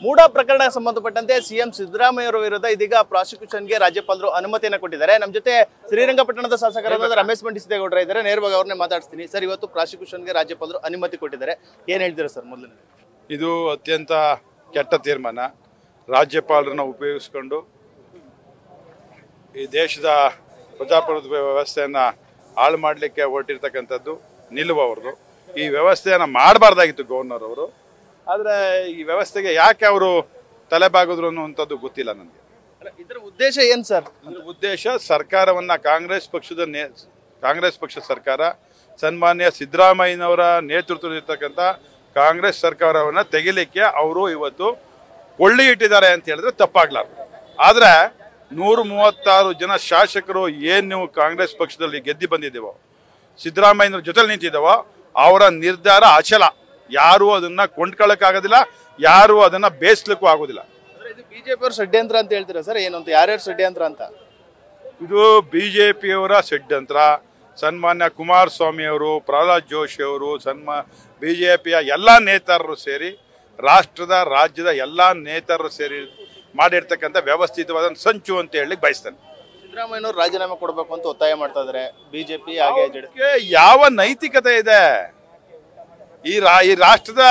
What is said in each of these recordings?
ಮೂಡ ಪ್ರಕರಣ ಸಂಬಂಧಪಟ್ಟಂತೆ ಸಿಎಂ ಸಿದ್ದರಾಮಯ್ಯ ಅವರ ವಿರುದ್ಧ ಇದೀಗ ಪ್ರಾಸಿಕ್ಯೂಷನ್ಗೆ ರಾಜ್ಯಪಾಲರು ಅನುಮತಿಯನ್ನು ಕೊಟ್ಟಿದ್ದಾರೆ. ನಮ್ಮ ಜೊತೆ ಶ್ರೀರಂಗಪಟ್ಟಣದ ಶಾಸಕರಾದ ರಮೇಶ್ ಬಂಡಿಸಿದ್ದೇಗೌಡರ ಇದ್ದಾರೆ. ನೇರವಾಗಿ ಅವ್ರನ್ನೇ ಮಾತಾಡ್ತೀನಿ. ಸರ್, ಇವತ್ತು ಪ್ರಾಸಿಕ್ಯೂಷನ್ಗೆ ರಾಜ್ಯಪಾಲರು ಅನುಮತಿ ಕೊಟ್ಟಿದ್ದಾರೆ, ಏನ್ ಹೇಳ್ತೀರಾ ಸರ್? ಮೊದಲನೇ, ಇದು ಅತ್ಯಂತ ಕೆಟ್ಟ ತೀರ್ಮಾನ. ರಾಜ್ಯಪಾಲರನ್ನ ಉಪಯೋಗಿಸ್ಕೊಂಡು ಈ ದೇಶದ ಪ್ರಜಾಪ್ರಭುತ್ವ ವ್ಯವಸ್ಥೆಯನ್ನ ಹಾಳು ಮಾಡಲಿಕ್ಕೆ ಹೊರಟಿರ್ತಕ್ಕಂಥದ್ದು ನಿಲ್ಲುವವ್ರದ್ದು. ಈ ವ್ಯವಸ್ಥೆಯನ್ನ ಮಾಡಬಾರ್ದಾಗಿತ್ತು ಗವರ್ನರ್ ಅವರು. ಆದರೆ ಈ ವ್ಯವಸ್ಥೆಗೆ ಯಾಕೆ ಅವರು ತಲೆಬಾಗಿದ್ರು ಅನ್ನುವಂಥದ್ದು ಗೊತ್ತಿಲ್ಲ ನನಗೆ. ಇದರ ಉದ್ದೇಶ ಏನ್ ಸರ್? ಉದ್ದೇಶ ಸರ್ಕಾರವನ್ನ ಕಾಂಗ್ರೆಸ್ ಪಕ್ಷ ಸರ್ಕಾರ, ಸನ್ಮಾನ್ಯ ಸಿದ್ದರಾಮಯ್ಯನವರ ನೇತೃತ್ವದಲ್ಲಿರ್ತಕ್ಕಂಥ ಕಾಂಗ್ರೆಸ್ ಸರ್ಕಾರವನ್ನ ತೆಗಿಲಿಕ್ಕೆ ಅವರು ಇವತ್ತು ಕೊಳ್ಳಿ ಇಟ್ಟಿದ್ದಾರೆ ಅಂತ ಹೇಳಿದ್ರೆ ತಪ್ಪಾಗ್ಲಾರ್ದು. ಆದ್ರೆ 136 ಜನ ಶಾಸಕರು ಏನ್ ನೀವು ಕಾಂಗ್ರೆಸ್ ಪಕ್ಷದಲ್ಲಿ ಗೆದ್ದಿ ಬಂದಿದ್ದೇವೋ, ಸಿದ್ದರಾಮಯ್ಯನವ್ರ ಜೊತೆ ನಿಂತಿದ್ದೇವೋ, ಅವರ ನಿರ್ಧಾರ ಅಚಲ. ಯಾರು ಅದನ್ನ ಕೊಂಡ್ಕೊಳ್ಳಕ್ಕಾಗೋದಿಲ್ಲ, ಯಾರು ಅದನ್ನ ಬೇಯಿಸ್ಲಿಕ್ಕೂ ಆಗೋದಿಲ್ಲ. ಇದು ಬಿಜೆಪಿ ಅವ್ರ ಷಡ್ಯಂತ್ರ ಅಂತ ಹೇಳ್ತೀರಾ ಸರ್? ಏನು ಅಂತ, ಯಾರ್ಯಾರು ಷಡ್ಯಂತ್ರ ಅಂತ? ಇದು ಬಿಜೆಪಿಯವರ ಷಡ್ಯಂತ್ರ. ಸನ್ಮಾನ್ಯ ಕುಮಾರಸ್ವಾಮಿ ಅವರು, ಪ್ರಹ್ಲಾದ್ ಜೋಶಿ ಅವರು, ಬಿಜೆಪಿಯ ಎಲ್ಲಾ ನೇತಾರರು ಸೇರಿ, ರಾಜ್ಯದ ಎಲ್ಲಾ ನೇತಾರರು ಸೇರಿ ಮಾಡಿರ್ತಕ್ಕಂಥ ವ್ಯವಸ್ಥಿತವಾದ ಸಂಚು ಅಂತ ಹೇಳಿ ಬಯಸ್ತಾನೆ. ಸಿದ್ದರಾಮಯ್ಯನವರು ರಾಜೀನಾಮೆ ಕೊಡಬೇಕು ಅಂತ ಒತ್ತಾಯ ಮಾಡ್ತಾ ಇದ್ದಾರೆ ಬಿಜೆಪಿ. ಹಾಗೆ ಯಾವ ನೈತಿಕತೆ ಇದೆ? ಈ ರಾಷ್ಟ್ರದ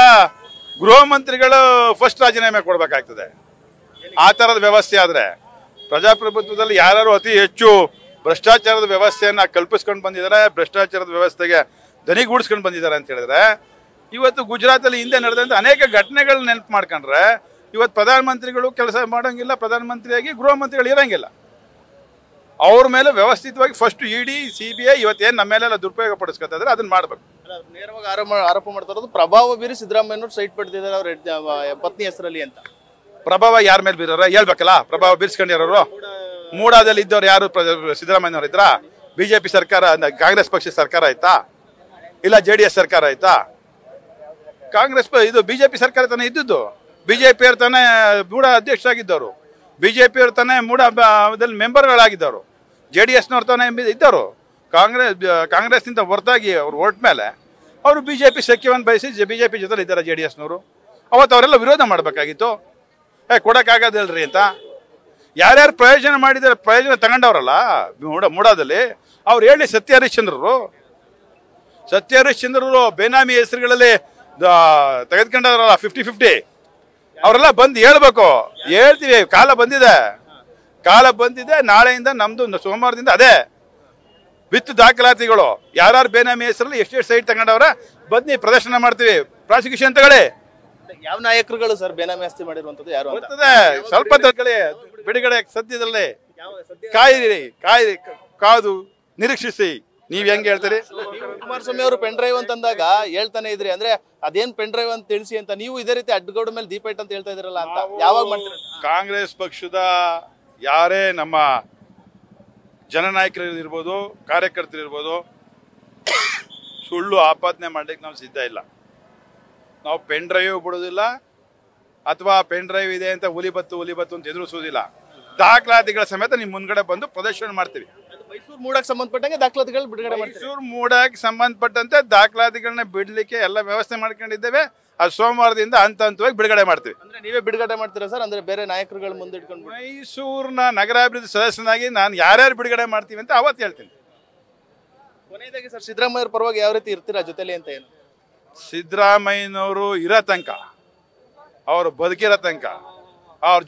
ಗೃಹ ಮಂತ್ರಿಗಳು ಫಸ್ಟ್ ರಾಜೀನಾಮೆ ಕೊಡ್ಬೇಕಾಗ್ತದೆ. ಆ ತರದ ವ್ಯವಸ್ಥೆ ಆದ್ರೆ ಪ್ರಜಾಪ್ರಭುತ್ವದಲ್ಲಿ ಯಾರು ಅತಿ ಹೆಚ್ಚು ಭ್ರಷ್ಟಾಚಾರದ ವ್ಯವಸ್ಥೆಯನ್ನ ಕಲ್ಪಿಸ್ಕೊಂಡು ಬಂದಿದ್ದಾರೆ, ಭ್ರಷ್ಟಾಚಾರದ ವ್ಯವಸ್ಥೆಗೆ ದನಿಗೂಡಿಸ್ಕೊಂಡು ಬಂದಿದ್ದಾರೆ ಅಂತ ಹೇಳಿದ್ರೆ, ಇವತ್ತು ಗುಜರಾತಲ್ಲಿ ಹಿಂದೆ ನಡೆದಂತ ಅನೇಕ ಘಟನೆಗಳು ನೆನಪು ಮಾಡ್ಕೊಂಡ್ರೆ ಇವತ್ತು ಪ್ರಧಾನಮಂತ್ರಿಗಳು ಕೆಲಸ ಮಾಡೋಂಗಿಲ್ಲ, ಪ್ರಧಾನಮಂತ್ರಿಯಾಗಿ ಗೃಹ ಮಂತ್ರಿಗಳು ಇರಂಗಿಲ್ಲ. ಅವ್ರ ಮೇಲೆ ವ್ಯವಸ್ಥಿತವಾಗಿ ಫಸ್ಟ್ ಇಡಿ, CBI ಇವತ್ತೇನು ನಮ್ಮ ಮೇಲೆಲ್ಲ ದುರುಪಯೋಗ ಪಡಿಸ್ಕೊತಾ ಇದ್ರೆ ಅದನ್ನ ಮಾಡ್ಬೇಕು. ನೇರವಾಗಿ ಆರೋಪ ಮಾಡ್ತಾ ಇರೋದು ಪ್ರಭಾವ ಬೀರಿ ಸಿದ್ದರಾಮಯ್ಯನವರು ಸೈಟ್ ಪಡೆದಿದ್ದಾರೆ ಅವ್ರ ಪತ್ನಿ ಹೆಸರಲ್ಲಿ ಅಂತ. ಪ್ರಭಾವ ಯಾರ ಮೇಲೆ ಬೀರಾರ ಹೇಳ್ಬೇಕಲ್ಲ? ಪ್ರಭಾವ ಬೀರ್ಸ್ಕೊಂಡಿರೋರು ಮೂಡಾದಲ್ಲಿ ಇದ್ದವ್ರು ಯಾರು? ಸಿದ್ದರಾಮಯ್ಯನವ್ರು ಇದ್ರ? ಬಿಜೆಪಿ ಸರ್ಕಾರ, ಕಾಂಗ್ರೆಸ್ ಪಕ್ಷ ಸರ್ಕಾರ ಆಯ್ತಾ? ಇಲ್ಲ JDS ಸರ್ಕಾರ ಆಯ್ತಾ? ಇದು ಬಿಜೆಪಿ ಸರ್ಕಾರ ತಾನೇ ಇದ್ದದ್ದು. ಬಿಜೆಪಿ ಅವ್ರು ತಾನೇ ಮೂಡ ಅಧ್ಯಕ್ಷರಾಗಿದ್ದವರು, ಬಿಜೆಪಿ ಅವ್ರು ತಾನೇ ಮೂಡದಲ್ಲಿ ಮೆಂಬರ್ಗಳಾಗಿದ್ದವರು, JDSನವ್ರು ತಾನೇ ಇದ್ದವರು. ಕಾಂಗ್ರೆಸ್ನಿಂದ ಹೊರತಾಗಿ ಅವ್ರು ಹೊರಟ ಮೇಲೆ ಅವರು ಬಿಜೆಪಿ ಸಖ್ಯವನ್ನು ಬಯಸಿ ಬಿಜೆಪಿ ಜೊತೆ ಇದ್ದಾರೆ JDSನವರು. ಅವತ್ತು ಅವರೆಲ್ಲ ವಿರೋಧ ಮಾಡಬೇಕಾಗಿತ್ತು. ಕೊಡಕ್ಕಾಗೋದಿಲ್ರಿ ಅಂತ ಯಾರ್ಯಾರು ಪ್ರಯೋಜನ ತಗೊಂಡವ್ರಲ್ಲ ಮೂಡಾದಲ್ಲಿ, ಅವ್ರು ಹೇಳಿ ಸತ್ಯ ಹರಿಶ್ಚಂದ್ರರು ಬೇನಾಮಿ ಹೆಸರುಗಳಲ್ಲಿ ತೆಗೆದುಕೊಂಡವ್ರಲ್ಲ 50-50, ಅವರೆಲ್ಲ ಬಂದು ಹೇಳ್ಬೇಕು. ಹೇಳ್ತೀವಿ, ಕಾಲ ಬಂದಿದೆ. ನಾಳೆಯಿಂದ ನಮ್ದು ಸೋಮವಾರದಿಂದ ಅದೇ ವಿತ್ ದಾಖಲಾತಿಗಳು, ಯಾರ್ಯಾರು ಬೇನಾಮಿ ಹೆಸರಲ್ಲಿ ಎಷ್ಟೆಷ್ಟು ಸೈಟ್ ತಗೊಂಡವ್ರ ಬನ್ನಿ ಪ್ರದರ್ಶನ ಮಾಡ್ತೀವಿ. ಪ್ರಾಸಿಕ್ಯೂಷನ್ ತಗೊಳ್ಳಿ. ಯಾವ ನಾಯಕರುಗಳು ಸರ್ ಬೇನಾಮಿ ಆಸ್ತಿ ಮಾಡಿರುವಂತದ್ದು? ಯಾರು ಬರ್ತದೆ ಸ್ವಲ್ಪ ಬಿಡುಗಡೆ ಸದ್ಯದಲ್ಲೇ ಕಾದು ನಿರೀಕ್ಷಿಸಿ. ನೀವ್ ಹೆಂಗ್ ಹೇಳ್ತೀರಿ? ಕುಮಾರಸ್ವಾಮಿ ಅವರು ಪೆನ್ ಡ್ರೈವ್ ಅಂತಂದಾಗ ಹೇಳ್ತಾನೆ ಇದ್ರಿ, ಅಂದ್ರೆ ಅದೇನ್ ಪೆನ್ ಡ್ರೈವ್ ಅಂತ ತಿಳಿಸಿ ಅಂತ. ನೀವು ಇದೇ ರೀತಿ ಅಡ್ಡಗೌಡ ಮೇಲೆ ದೀಪ ಇಟ್ಟು ಅಂತ ಹೇಳ್ತಾ ಇದ್ರಲ್ಲ ಅಂತ, ಯಾವಾಗ ಮಾಡ್ತೀರ? ಕಾಂಗ್ರೆಸ್ ಪಕ್ಷದ ಯಾರೇ ನಮ್ಮ ಜನನಾಯಕರು ಇರ್ಬೋದು, ಕಾರ್ಯಕರ್ತರು ಇರ್ಬೋದು, ಸುಳ್ಳು ಆಪಾದನೆ ಮಾಡ್ಲಿಕ್ಕೆ ನಾವು ಸಿದ್ಧ ಇಲ್ಲ. ನಾವು ಪೆನ್ ಡ್ರೈವ್ ಬಿಡೋದಿಲ್ಲ, ಅಥವಾ ಪೆನ್ ಡ್ರೈವ್ ಇದೆ ಅಂತ ಹುಲಿ ಬತ್ತು ಅಂತ ಎದುರಿಸೋದಿಲ್ಲ. ದಾಖಲಾತಿಗಳ ಸಮೇತ ನಿಮ್ ಮುಂದ್ಗಡೆ ಬಂದು ಪ್ರದರ್ಶನ ಮಾಡ್ತೀವಿ. ಮೈಸೂರು ಮೂಡಕ್ಕೆ ಸಂಬಂಧಪಟ್ಟಂಗೆ ದಾಖಲಾತಿಗಳು ಬಿಡುಗಡೆ ಮಾಡ್ತೀವಿ. ಮೈಸೂರು ಮೂಡಕ್ಕೆ ಸಂಬಂಧಪಟ್ಟಂತೆ ದಾಖಲಾತಿಗಳನ್ನ ಬಿಡ್ಲಿಕ್ಕೆ ಎಲ್ಲ ವ್ಯವಸ್ಥೆ ಮಾಡ್ಕೊಂಡಿದ್ದೇವೆ. ಅದು ಸೋಮವಾರದಿಂದ ಹಂತವಾಗಿ ಬಿಡುಗಡೆ ಮಾಡ್ತೀವಿ. ಅಂದ್ರೆ ನೀವೇ ಬಿಡುಗಡೆ ಮಾಡ್ತೀರಾ ಸರ್? ಅಂದ್ರೆ ಬೇರೆ ನಾಯಕರುಗಳ ಮುಂದೆ ಇಟ್ಕೊಂಡು? ಮೈಸೂರಿನ ನಗರಾಭಿವೃದ್ಧಿ ಸದಸ್ಯನಾಗಿ ನಾನು ಯಾರ್ಯಾರು ಬಿಡುಗಡೆ ಮಾಡ್ತೀವಿ ಅಂತ ಅವತ್ತು ಹೇಳ್ತೀನಿ. ಕೊನೆಯದಾಗಿ ಸರ್, ಸಿದ್ದರಾಮಯ್ಯ ಪರವಾಗಿ ಯಾವ ರೀತಿ ಇರ್ತೀರಾ ಜೊತೆಲಿ ಅಂತ? ಏನು ಸಿದ್ದರಾಮಯ್ಯನವರು ಇರೋ ತನಕ, ಅವರು ಬದುಕಿರೋ ತನಕ ಅವ್ರ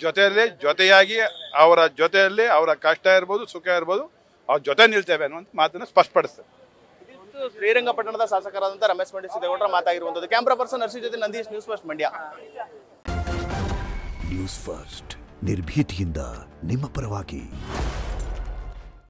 ಜೊತೆಯಾಗಿ ಅವರ ಜೊತೆಯಲ್ಲಿ ಅವರ ಕಷ್ಟ ಇರ್ಬೋದು, ಸುಖ ಇರ್ಬೋದು, ಅವ್ರ ಜೊತೆ ನಿಲ್ತೇವೆ ಅನ್ನುವಂಥ ಮಾತನ್ನು ಸ್ಪಷ್ಟಪಡಿಸ್ತೇವೆ. ಶ್ರೀರಂಗಪಟ್ಟಣದ ಶಾಸಕರಾದಂಥ ರಮೇಶ್ ಬಂಡಿಸಿದ್ದೇಗೌಡರ ಮಾತಾಗಿರುವಂಥದ್ದು. ಕ್ಯಾಮ್ರಾ ಪರ್ಸನ್ ಹರ್ಷಿ ಜೊತೆ Nandish, news first Mandya. News first ನಿರ್ಭೀತಿಯಿಂದ ನಿಮ್ಮ ಪರವಾಗಿ.